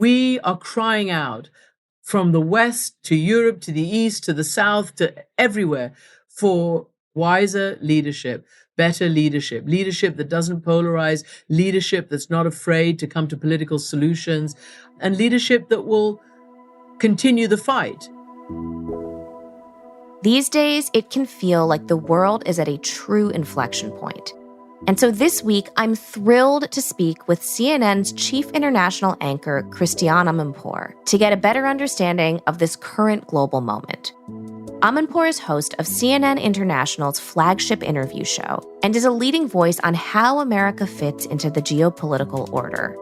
We are crying out from the West to Europe, to the East, to the South, to everywhere for wiser leadership, better leadership, leadership that doesn't polarize, leadership that's not afraid to come to political solutions, and leadership that will continue the fight. These days, it can feel like the world is at a true inflection point. And so this week, I'm thrilled to speak with CNN's chief international anchor, Christiane Amanpour, to get a better understanding of this current global moment. Amanpour is host of CNN International's flagship interview show and is a leading voice on how America fits into the geopolitical order.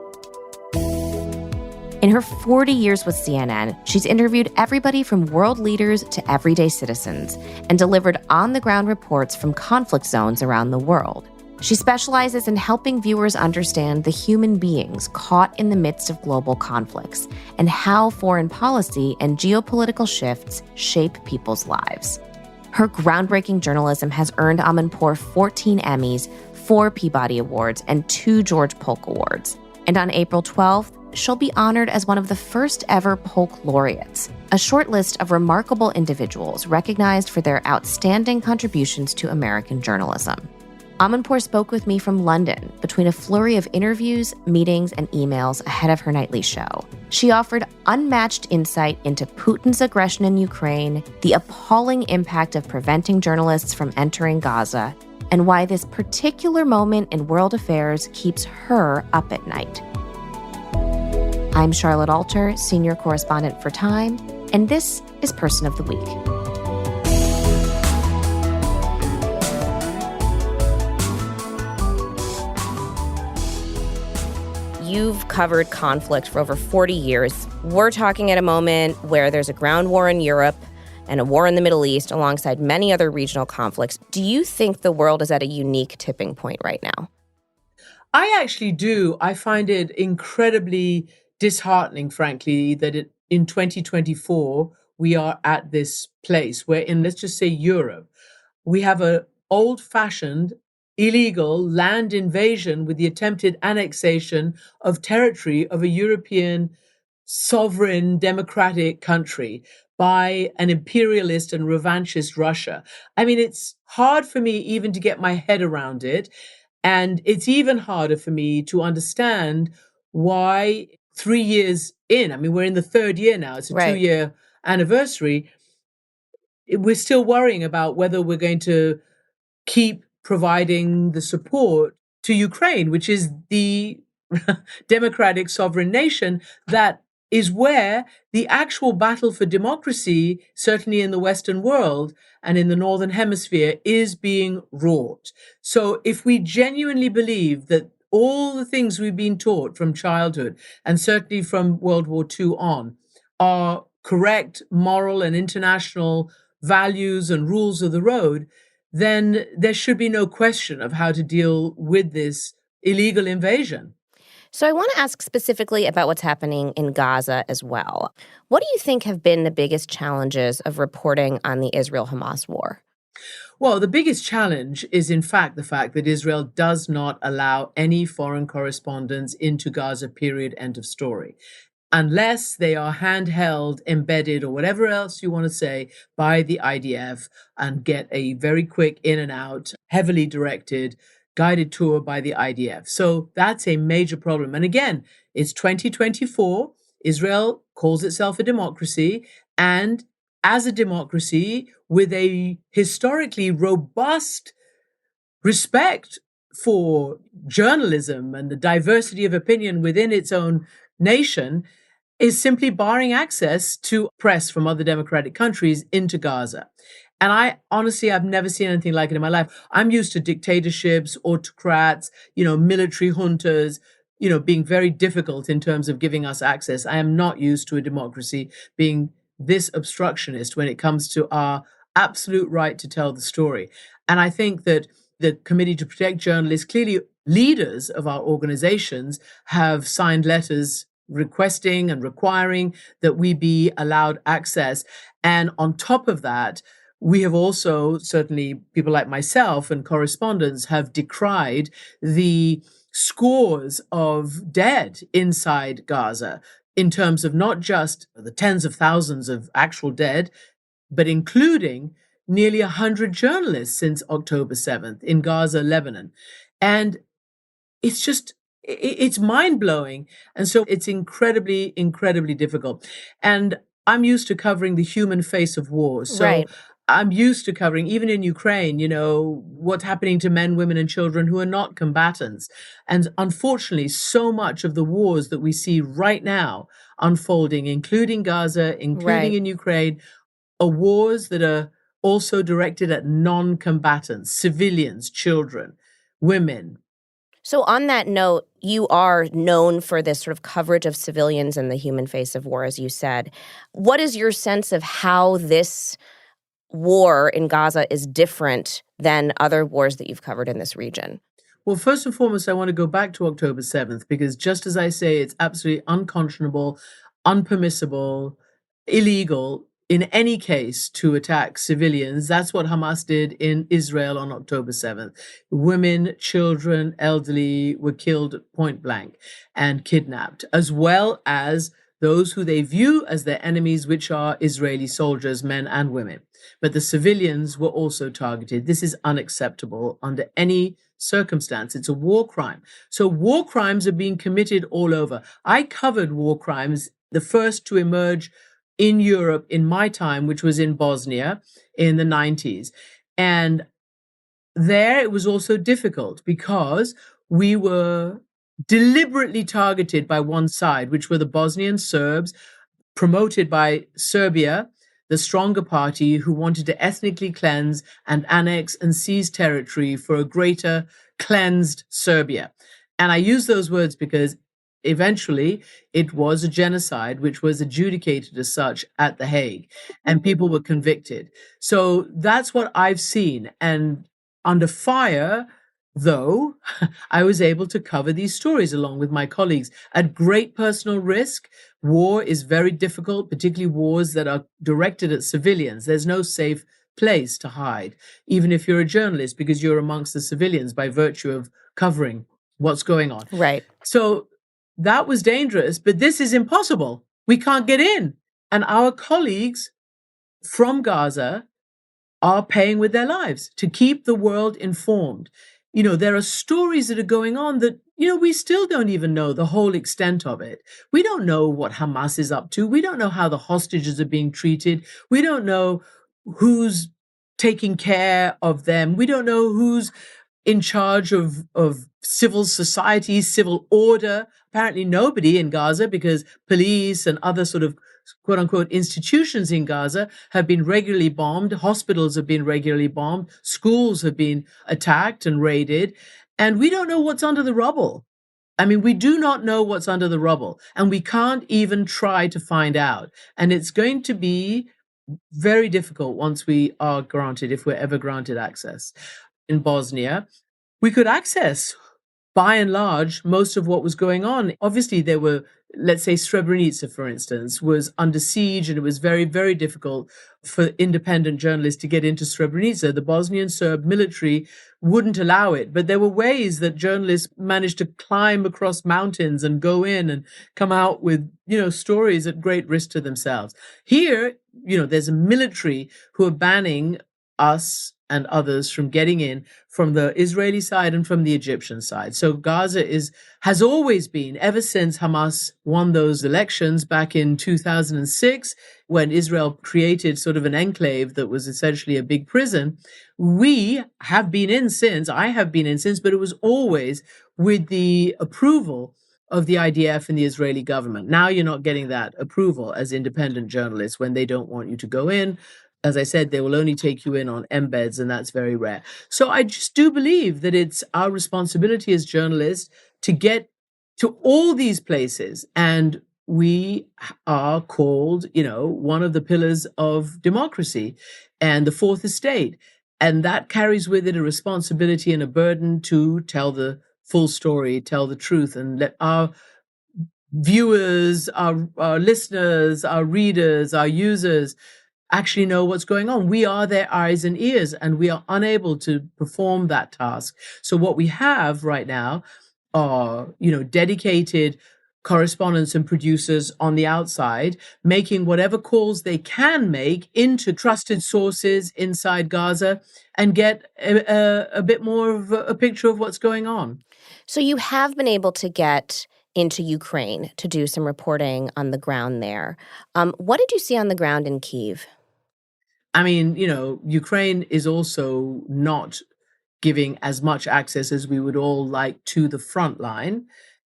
In her 40 years with CNN, she's interviewed everybody from world leaders to everyday citizens and delivered on-the-ground reports from conflict zones around the world. She specializes in helping viewers understand the human beings caught in the midst of global conflicts and how foreign policy and geopolitical shifts shape people's lives. Her groundbreaking journalism has earned Amanpour 14 Emmys, 4 Peabody Awards, and 2 George Polk Awards. And on April 12th, she'll be honored as one of the first ever Polk laureates, a short list of remarkable individuals recognized for their outstanding contributions to American journalism. Amanpour spoke with me from London between a flurry of interviews, meetings, and emails ahead of her nightly show. She offered unmatched insight into Putin's aggression in Ukraine, the appalling impact of preventing journalists from entering Gaza, and why this particular moment in world affairs keeps her up at night. I'm Charlotte Alter, senior correspondent for Time, and this is Person of the Week. You've covered conflict for over 40 years. We're talking at a moment where there's a ground war in Europe and a war in the Middle East alongside many other regional conflicts. Do you think the world is at a unique tipping point right now? I actually do. I find it incredibly disheartening, frankly, that in 2024, we are at this place where in, let's just say, Europe, we have an old-fashioned illegal land invasion with the attempted annexation of territory of a European sovereign democratic country by an imperialist and revanchist Russia. I mean, it's hard for me even to get my head around it. And it's even harder for me to understand why 3 years in, I mean, we're in the third year now, it's a 2-year anniversary, we're still worrying about whether we're going to keep providing the support to Ukraine, which is the democratic sovereign nation that is where the actual battle for democracy, certainly in the Western world and in the Northern Hemisphere, is being wrought. So if we genuinely believe that all the things we've been taught from childhood, and certainly from World War II on, are correct moral and international values and rules of the road, then there should be no question of how to deal with this illegal invasion. So I want to ask specifically about what's happening in Gaza as well. What do you think have been the biggest challenges of reporting on the Israel-Hamas war? Well, the biggest challenge is, in fact, the fact that Israel does not allow any foreign correspondents into Gaza, period, end of story, unless they are handheld, embedded, or whatever else you want to say by the IDF and get a very quick in and out, heavily directed, guided tour by the IDF. So that's a major problem. And again, it's 2024. Israel calls itself a democracy, and as a democracy with a historically robust respect for journalism and the diversity of opinion within its own nation, is simply barring access to press from other democratic countries into Gaza. And I've never seen anything like it in my life. I'm used to dictatorships, autocrats, military juntas, being very difficult in terms of giving us access. I am not used to a democracy being this obstructionist when it comes to our absolute right to tell the story. And I think that the Committee to Protect Journalists, clearly leaders of our organizations, have signed letters requesting and requiring that we be allowed access. And on top of that, we have also, certainly people like myself and correspondents, have decried the scores of dead inside Gaza in terms of not just the tens of thousands of actual dead, but including nearly 100 journalists since October 7th in Gaza, Lebanon. And it's just, it's mind blowing. And so it's incredibly, incredibly difficult. And I'm used to covering the human face of war. So Right. I'm used to covering, even in Ukraine, what's happening to men, women, and children who are not combatants. And unfortunately, so much of the wars that we see right now unfolding, including Gaza, including Right. in Ukraine, are wars that are also directed at non-combatants, civilians, children, women. So, on that note, you are known for this sort of coverage of civilians and the human face of war, as you said. What is your sense of how this war in Gaza is different than other wars that you've covered in this region? Well, first and foremost, I want to go back to October 7th, because just as I say, it's absolutely unconscionable, unpermissible, illegal in any case to attack civilians. That's what Hamas did in Israel on October 7th. Women, children, elderly were killed point blank and kidnapped, as well as those who they view as their enemies, which are Israeli soldiers, men and women. But the civilians were also targeted. This is unacceptable under any circumstance. It's a war crime. So war crimes are being committed all over. I covered war crimes, the first to emerge in Europe in my time, which was in Bosnia in the 90s. And there it was also difficult because we were deliberately targeted by one side, which were the Bosnian Serbs, promoted by Serbia, the stronger party, who wanted to ethnically cleanse and annex and seize territory for a greater cleansed Serbia. And I use those words because eventually it was a genocide, which was adjudicated as such at The Hague, and people were convicted. So that's what I've seen. And under fire, though, I was able to cover these stories along with my colleagues at great personal risk. War is very difficult, particularly wars that are directed at civilians. There's no safe place to hide, even if you're a journalist, because you're amongst the civilians by virtue of covering what's going on. Right. So that was dangerous, but this is impossible. We can't get in. And our colleagues from Gaza are paying with their lives to keep the world informed. There are stories that are going on that, we still don't even know the whole extent of it. We don't know what Hamas is up to. We don't know how the hostages are being treated. We don't know who's taking care of them. We don't know who's in charge of civil society, civil order. Apparently nobody in Gaza, because police and other sort of quote unquote institutions in Gaza have been regularly bombed. Hospitals have been regularly bombed. Schools have been attacked and raided. And we don't know what's under the rubble. I mean, we do not know what's under the rubble, and we can't even try to find out. And it's going to be very difficult once we are granted, if we're ever granted access. In Bosnia, we could access, by and large, most of what was going on. Obviously, there were, let's say, Srebrenica, for instance, was under siege, and it was very, very difficult for independent journalists to get into Srebrenica. The Bosnian Serb military wouldn't allow it, but there were ways that journalists managed to climb across mountains and go in and come out with, stories at great risk to themselves. Here, there's a military who are banning us and others from getting in from the Israeli side and from the Egyptian side. So Gaza has always been, ever since Hamas won those elections back in 2006, when Israel created sort of an enclave that was essentially a big prison. We have been in since, I have been in since, but it was always with the approval of the IDF and the Israeli government. Now you're not getting that approval as independent journalists when they don't want you to go in. As I said, they will only take you in on embeds, and that's very rare. So I just do believe that it's our responsibility as journalists to get to all these places. And we are called, one of the pillars of democracy and the fourth estate. And that carries with it a responsibility and a burden to tell the full story, tell the truth, and let our viewers, our listeners, our readers, our users actually know what's going on. We are their eyes and ears, and we are unable to perform that task. So what we have right now are, dedicated correspondents and producers on the outside, making whatever calls they can make into trusted sources inside Gaza and get a bit more of a picture of what's going on. So you have been able to get into Ukraine to do some reporting on the ground there. What did you see on the ground in Kyiv? I mean, Ukraine is also not giving as much access as we would all like to the front line.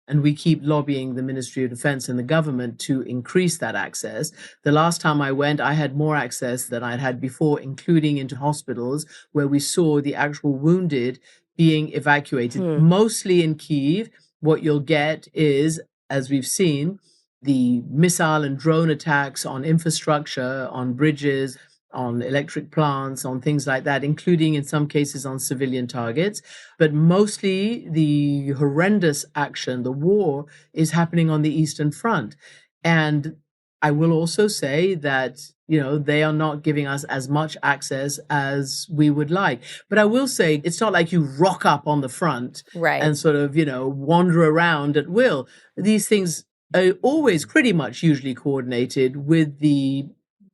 And we keep lobbying the Ministry of Defense and the government to increase that access. The last time I went, I had more access than I'd had before, including into hospitals where we saw the actual wounded being evacuated. Mostly in Kyiv, what you'll get is, as we've seen, the missile and drone attacks on infrastructure, on bridges, on electric plants, on things like that, including in some cases on civilian targets. But mostly the horrendous action, the war, is happening on the Eastern Front. And I will also say that, they are not giving us as much access as we would like. But I will say it's not like you rock up on the front and sort of, wander around at will. These things are always pretty much usually coordinated with the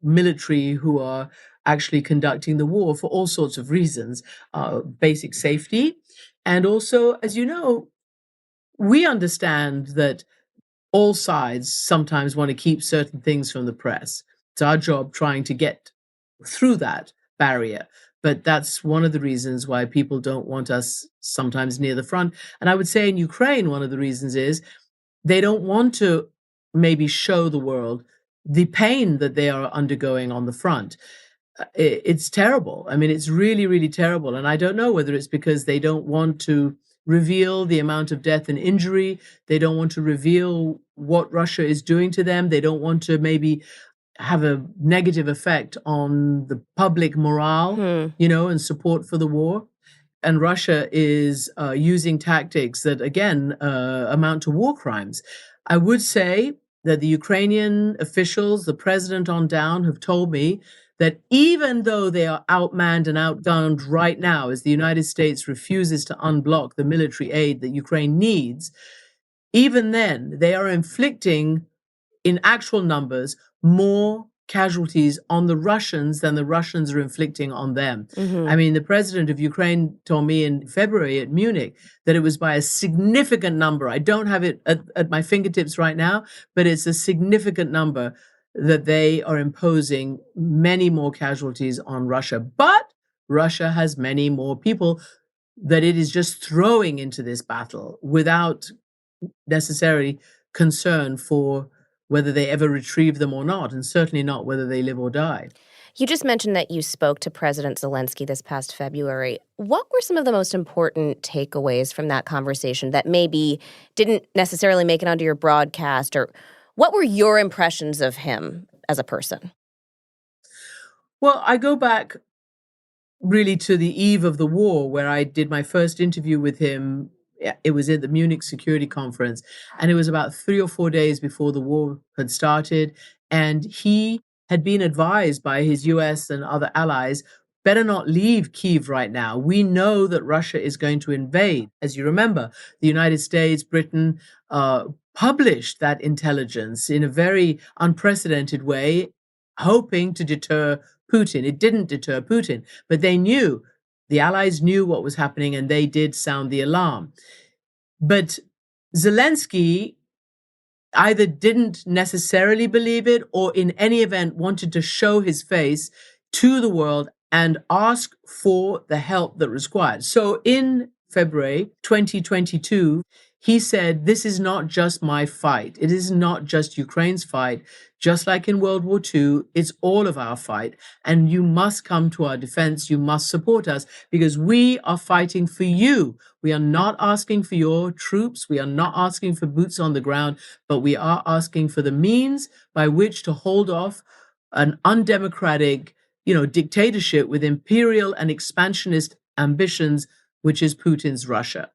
military who are actually conducting the war for all sorts of reasons, basic safety. And also, as you know, we understand that all sides sometimes want to keep certain things from the press. It's our job trying to get through that barrier. But that's one of the reasons why people don't want us sometimes near the front. And I would say in Ukraine, one of the reasons is they don't want to maybe show the world the pain that they are undergoing on the front. It's terrible. I mean, it's really, really terrible. And I don't know whether it's because they don't want to reveal the amount of death and injury. They don't want to reveal what Russia is doing to them. They don't want to maybe have a negative effect on the public morale, and support for the war. And Russia is using tactics that, again, amount to war crimes. I would say that the Ukrainian officials, the president on down, have told me that even though they are outmanned and outgunned right now, as the United States refuses to unblock the military aid that Ukraine needs, even then they are inflicting, in actual numbers, more casualties on the Russians than the Russians are inflicting on them. I mean, the president of Ukraine told me in February at Munich that it was by a significant number. I don't have it at my fingertips right now, but it's a significant number that they are imposing many more casualties on Russia. But Russia has many more people that it is just throwing into this battle without necessarily concern for whether they ever retrieve them or not, and certainly not whether they live or die. You just mentioned that you spoke to President Zelenskyy this past February. What were some of the most important takeaways from that conversation that maybe didn't necessarily make it onto your broadcast, or what were your impressions of him as a person? Well, I go back really to the eve of the war, where I did my first interview with him. It was at the Munich Security Conference, and it was about 3 or 4 days before the war had started. And he had been advised by his US and other allies, better not leave Kyiv right now. We know that Russia is going to invade. As you remember, the United States, Britain, published that intelligence in a very unprecedented way, hoping to deter Putin. It didn't deter Putin, but they knew. The Allies knew what was happening, and they did sound the alarm. But Zelenskyy either didn't necessarily believe it, or in any event wanted to show his face to the world and ask for the help that was required. So in February 2022, he said, this is not just my fight. It is not just Ukraine's fight. Just like in World War II, it's all of our fight. And you must come to our defense. You must support us, because we are fighting for you. We are not asking for your troops. We are not asking for boots on the ground, but we are asking for the means by which to hold off an undemocratic, dictatorship with imperial and expansionist ambitions, which is Putin's Russia.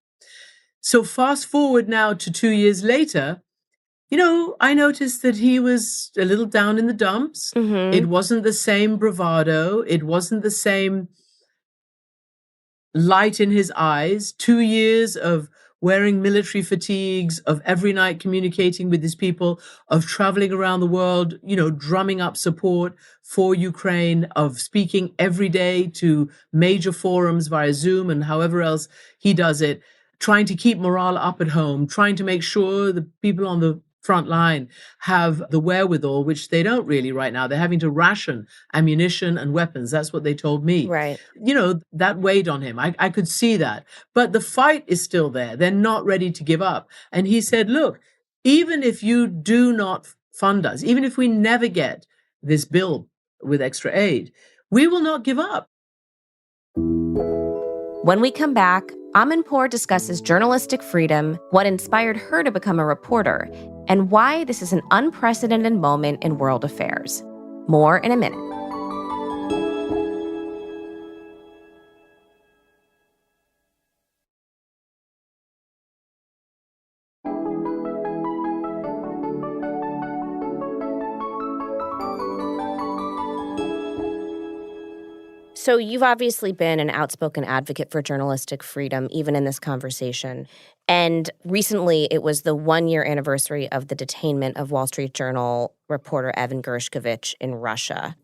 So fast forward now to 2 years later, I noticed that he was a little down in the dumps. It wasn't the same bravado. It wasn't the same light in his eyes. 2 years of wearing military fatigues, of every night communicating with these people, of traveling around the world, drumming up support for Ukraine, of speaking every day to major forums via Zoom and however else he does it, trying to keep morale up at home, trying to make sure the people on the front line have the wherewithal, which they don't really right now. They're having to ration ammunition and weapons. That's what they told me. Right. That weighed on him. I could see that. But the fight is still there. They're not ready to give up. And he said, look, even if you do not fund us, even if we never get this bill with extra aid, we will not give up. When we come back, Amanpour discusses journalistic freedom, what inspired her to become a reporter, and why this is an unprecedented moment in world affairs. More in a minute. So you've obviously been an outspoken advocate for journalistic freedom, even in this conversation. And recently, it was the one-year anniversary of the detainment of Wall Street Journal reporter Evan Gershkovich in Russia.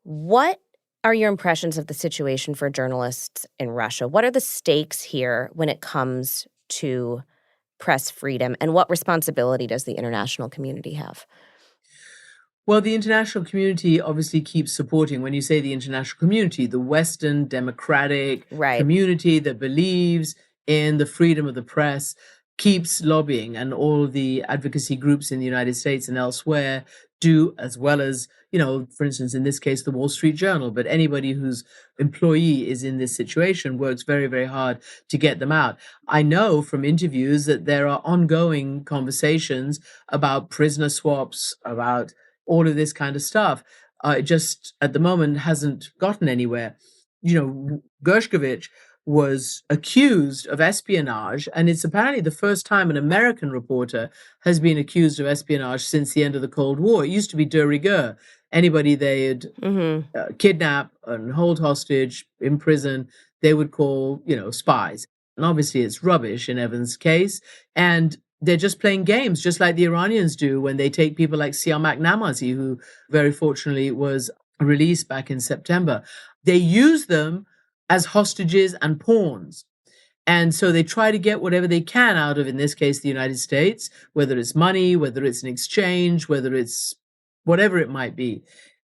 What are your impressions of the situation for journalists in Russia? What are the stakes here when it comes to press freedom? And what responsibility does the international community have? Well, the international community obviously keeps supporting. When you say the international community, the Western democratic community that believes in the freedom of the press keeps lobbying, and all the advocacy groups in the United States and elsewhere do, as well as, for instance, in this case, the Wall Street Journal, but anybody whose employee is in this situation works very, very hard to get them out. I know from interviews that there are ongoing conversations about prisoner swaps, about all of this kind of stuff. It just, at the moment, hasn't gotten anywhere. Gershkovich was accused of espionage, and it's apparently the first time an American reporter has been accused of espionage since the end of the Cold War. It used to be de rigueur. Anybody they'd kidnap and hold hostage, imprison, they would call, spies. And obviously it's rubbish in Evan's case. And they're just playing games, just like the Iranians do when they take people like Siamak Namazi, who very fortunately was released back in September. They use them as hostages and pawns. And so they try to get whatever they can out of, in this case, the United States, whether it's money, whether it's an exchange, whether it's whatever it might be.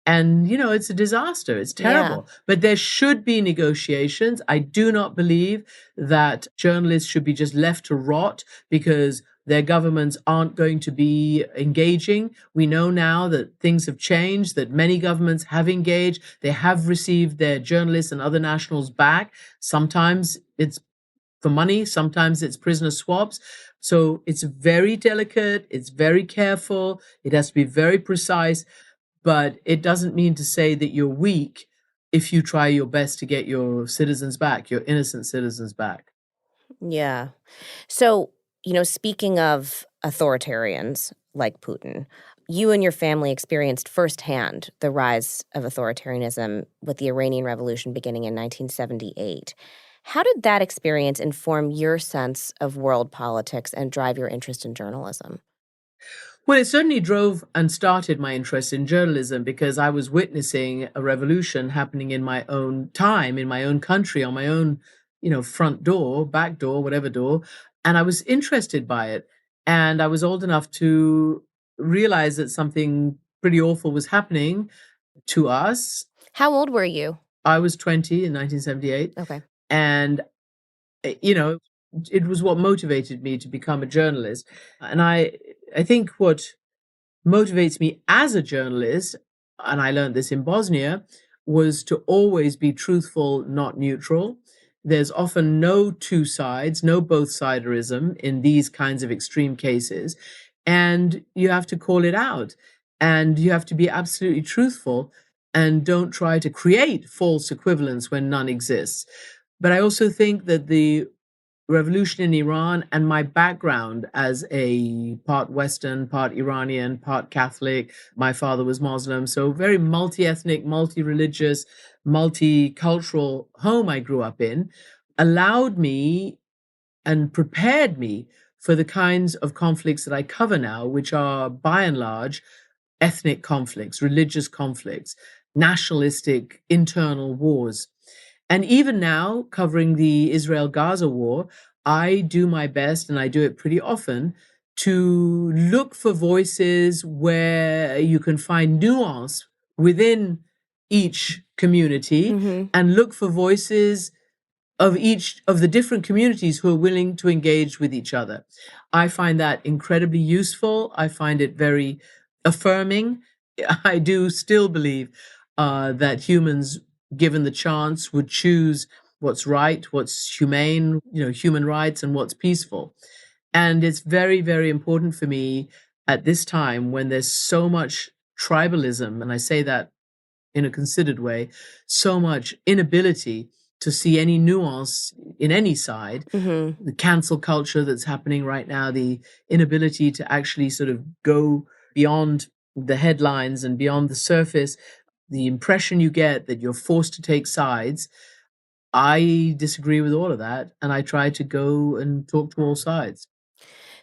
And, it's a disaster. It's terrible. Yeah. But there should be negotiations. I do not believe that journalists should be just left to rot because their governments aren't going to be engaging. We know now that things have changed, that many governments have engaged. They have received their journalists and other nationals back. Sometimes it's for money, sometimes it's prisoner swaps. So it's very delicate, it's very careful, it has to be very precise, but it doesn't mean to say that you're weak if you try your best to get your citizens back, your innocent citizens back. Yeah. So, speaking of authoritarians like Putin, you and your family experienced firsthand the rise of authoritarianism with the Iranian Revolution beginning in 1978. How did that experience inform your sense of world politics and drive your interest in journalism? Well, it certainly drove and started my interest in journalism because I was witnessing a revolution happening in my own time, in my own country, on my own, front door, back door, whatever door. And I was interested by it. And I was old enough to realize that something pretty awful was happening to us. How old were you? I was 20 in 1978. Okay. And, it was what motivated me to become a journalist. And I think what motivates me as a journalist, and I learned this in Bosnia, was to always be truthful, not neutral. There's often no two sides, no both-siderism in these kinds of extreme cases. And you have to call it out. And you have to be absolutely truthful and don't try to create false equivalence when none exists. But I also think that the revolution in Iran and my background as a part Western, part Iranian, part Catholic, my father was Muslim, so very multi-ethnic, multi-religious, multicultural home I grew up in, allowed me and prepared me for the kinds of conflicts that I cover now, which are by and large ethnic conflicts, religious conflicts, nationalistic internal wars. And even now, covering the Israel-Gaza war, I do my best, and I do it pretty often, to look for voices where you can find nuance within each community, and look for voices of each of the different communities who are willing to engage with each other. I find that incredibly useful. I find it very affirming. I do still believe that humans, given the chance, would choose what's right, what's humane, human rights, and what's peaceful. And it's very, very important for me at this time when there's so much tribalism, and I say that in a considered way, so much inability to see any nuance in any side, the cancel culture that's happening right now, the inability to actually sort of go beyond the headlines and beyond the surface, the impression you get that you're forced to take sides. I disagree with all of that, and I try to go and talk to all sides.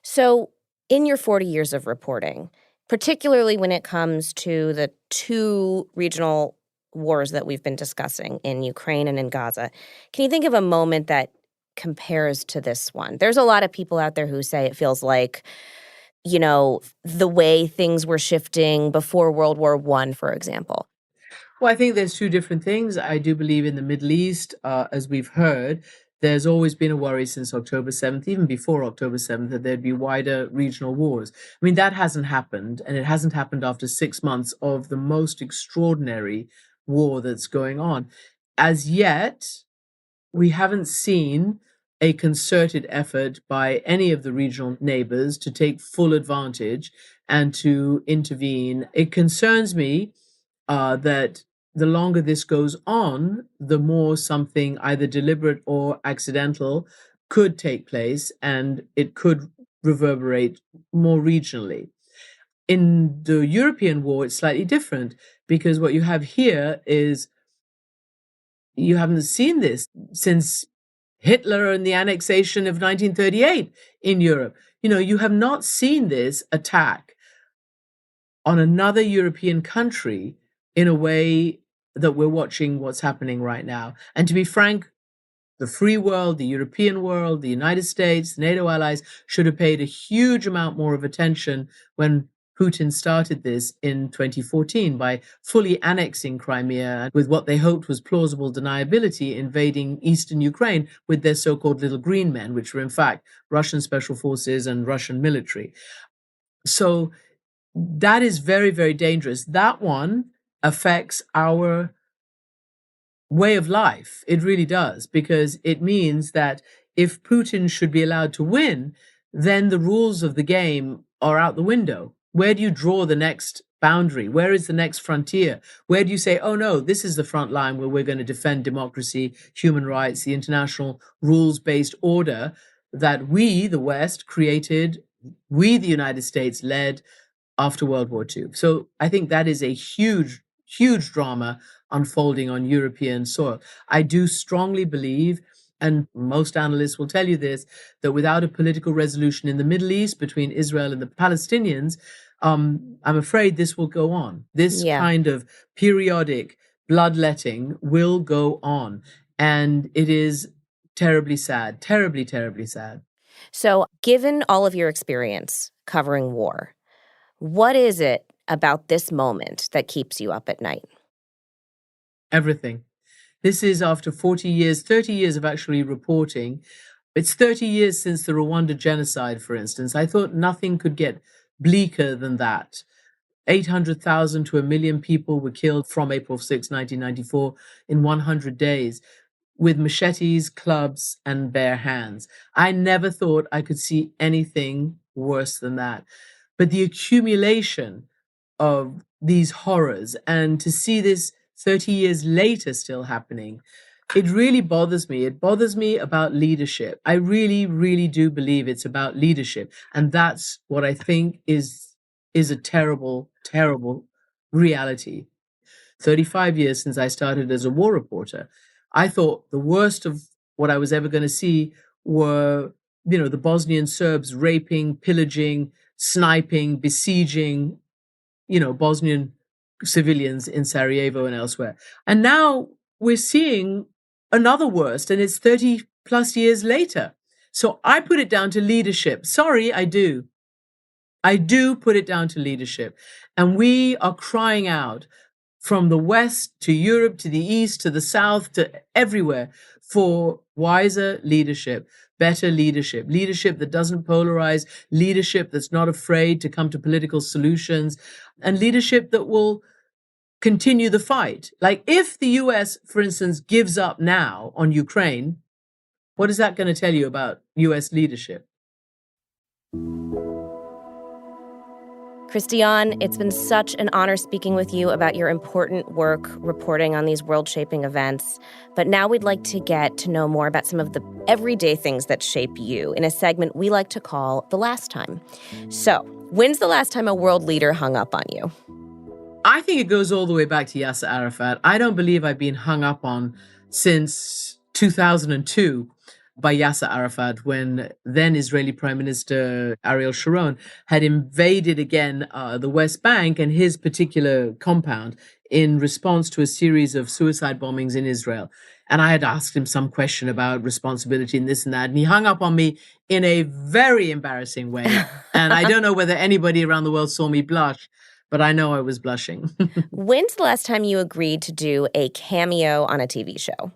So, in your 40 years of reporting, particularly when it comes to the two regional wars that we've been discussing in Ukraine and in Gaza, can you think of a moment that compares to this one? There's a lot of people out there who say it feels like, the way things were shifting before World War I, for example. Well, I think there's two different things. I do believe in the Middle East, as we've heard, there's always been a worry since October 7th, even before October 7th, that there'd be wider regional wars. I mean, that hasn't happened, and it hasn't happened after 6 months of the most extraordinary war that's going on. As yet, we haven't seen a concerted effort by any of the regional neighbors to take full advantage and to intervene. It concerns me that the longer this goes on, the more something either deliberate or accidental could take place, and it could reverberate more regionally. In the European war, it's slightly different, because what you have here is you haven't seen this since Hitler and the annexation of 1938 in Europe. You have not seen this attack on another European country in a way that we're watching what's happening right now. And to be frank, the free world, the European world, the United States, NATO allies should have paid a huge amount more of attention when Putin started this in 2014 by fully annexing Crimea with what they hoped was plausible deniability, invading eastern Ukraine with their so-called little green men, which were in fact Russian special forces and Russian military. So that is very, very dangerous. That one affects our way of life. It really does, because it means that if Putin should be allowed to win, then the rules of the game are out the window. Where do you draw the next boundary? Where is the next frontier? Where do you say, oh no, this is the front line where we're going to defend democracy, human rights, the international rules-based order that we, the West, created, we, the United States, led after World War II. So I think that is a huge, huge drama unfolding on European soil. I do strongly believe, and most analysts will tell you this, that without a political resolution in the Middle East between Israel and the Palestinians, I'm afraid this will go on. This kind of periodic bloodletting will go on. And it is terribly sad, terribly, terribly sad. So, given all of your experience covering war, what is it about this moment that keeps you up at night? Everything. This is after 40 years, 30 years of actually reporting. It's 30 years since the Rwanda genocide, for instance. I thought nothing could get bleaker than that. 800,000 to 1 million people were killed from April 6, 1994, in 100 days, with machetes, clubs, and bare hands. I never thought I could see anything worse than that. But the accumulation of these horrors, and to see this 30 years later still happening, it really bothers me. It bothers me about leadership. I really, really do believe it's about leadership. And that's what I think is a terrible, terrible reality. 35 years since I started as a war reporter, I thought the worst of what I was ever going to see were the Bosnian Serbs raping, pillaging, sniping, besieging, Bosnian civilians in Sarajevo and elsewhere. And now we're seeing another worst, and it's 30 plus years later. So I put it down to leadership. Sorry, I do. I do put it down to leadership. And we are crying out from the West to Europe, to the East, to the South, to everywhere for wiser leadership, better leadership, leadership that doesn't polarize, leadership that's not afraid to come to political solutions, and leadership that will continue the fight. Like if the US, for instance, gives up now on Ukraine, what is that going to tell you about US leadership? Christiane, it's been such an honor speaking with you about your important work reporting on these world-shaping events. But now we'd like to get to know more about some of the everyday things that shape you in a segment we like to call The Last Time. So, when's the last time a world leader hung up on you? I think it goes all the way back to Yasser Arafat. I don't believe I've been hung up on since 2002. By Yasser Arafat, when then Israeli Prime Minister Ariel Sharon had invaded again the West Bank and his particular compound in response to a series of suicide bombings in Israel. And I had asked him some question about responsibility and this and that, and he hung up on me in a very embarrassing way. And I don't know whether anybody around the world saw me blush, but I know I was blushing. When's the last time you agreed to do a cameo on a TV show?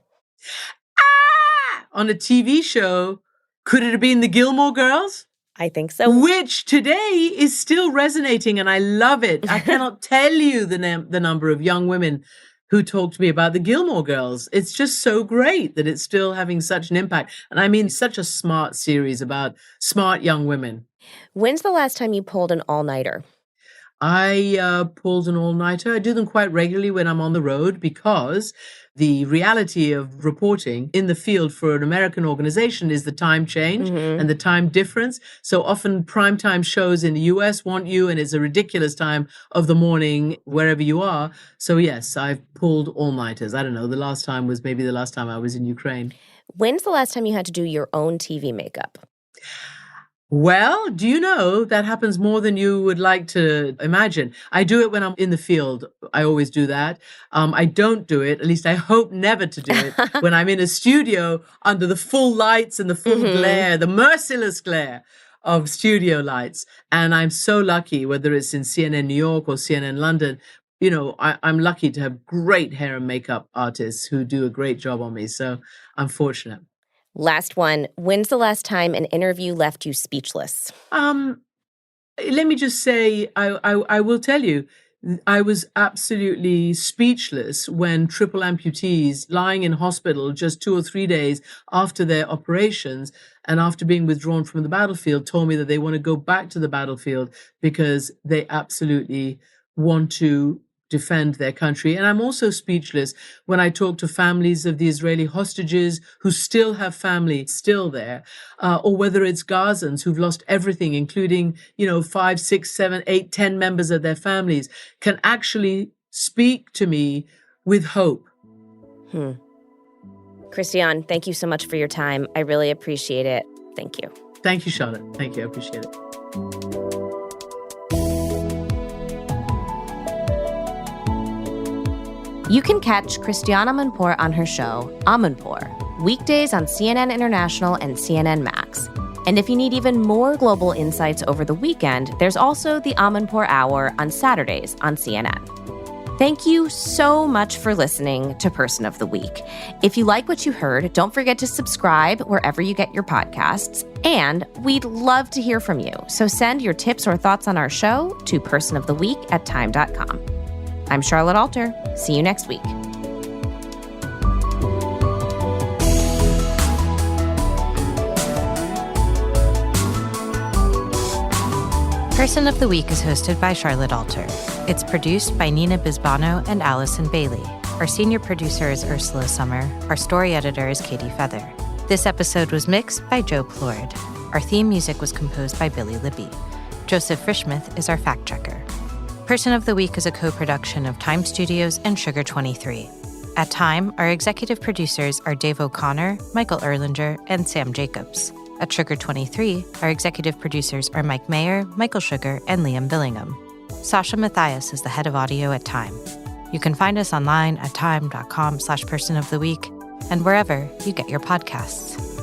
On a TV show, could it have been the Gilmore Girls? I think so. Which today is still resonating, and I love it. I cannot tell you the number of young women who talk to me about the Gilmore Girls. It's just so great that it's still having such an impact. And I mean, such a smart series about smart young women. When's the last time you pulled an all-nighter? I pulled an all-nighter. I do them quite regularly when I'm on the road because the reality of reporting in the field for an American organization is the time change and the time difference. So often primetime shows in the US want you, and it's a ridiculous time of the morning wherever you are. So yes, I've pulled all-nighters. I don't know. The last time was maybe the last time I was in Ukraine. When's the last time you had to do your own TV makeup? Well, do you know that happens more than you would like to imagine? I do it when I'm in the field. I always do that. I don't do it, at least I hope never to do it, when I'm in a studio under the full lights and the full glare, the merciless glare of studio lights. And I'm so lucky, whether it's in CNN New York or CNN London, I'm lucky to have great hair and makeup artists who do a great job on me. So I'm fortunate. Last one. When's the last time an interview left you speechless? Let me just say, I will tell you, I was absolutely speechless when triple amputees lying in hospital just 2 or 3 days after their operations and after being withdrawn from the battlefield told me that they want to go back to the battlefield because they absolutely want to defend their country. And I'm also speechless when I talk to families of the Israeli hostages who still have family still there, or whether it's Gazans who've lost everything, including, 5, 6, 7, 8, 10 members of their families, can actually speak to me with hope. Christiane, thank you so much for your time. I really appreciate it. Thank you. Thank you, Charlotte. Thank you. I appreciate it. You can catch Christiane Amanpour on her show, Amanpour, weekdays on CNN International and CNN Max. And if you need even more global insights over the weekend, there's also the Amanpour Hour on Saturdays on CNN. Thank you so much for listening to Person of the Week. If you like what you heard, don't forget to subscribe wherever you get your podcasts. And we'd love to hear from you. So send your tips or thoughts on our show to personoftheweek@time.com. I'm Charlotte Alter. See you next week. Person of the Week is hosted by Charlotte Alter. It's produced by Nina Bisbano and Allison Bailey. Our senior producer is Ursula Summer. Our story editor is Katie Feather. This episode was mixed by Joe Plord. Our theme music was composed by Billy Libby. Joseph Frischmuth is our fact checker. Person of the Week is a co-production of Time Studios and Sugar 23. At Time, our executive producers are Dave O'Connor, Michael Erlinger, and Sam Jacobs. At Sugar 23, our executive producers are Mike Mayer, Michael Sugar, and Liam Billingham. Sasha Matthias is the head of audio at Time. You can find us online at time.com/personoftheweek and wherever you get your podcasts.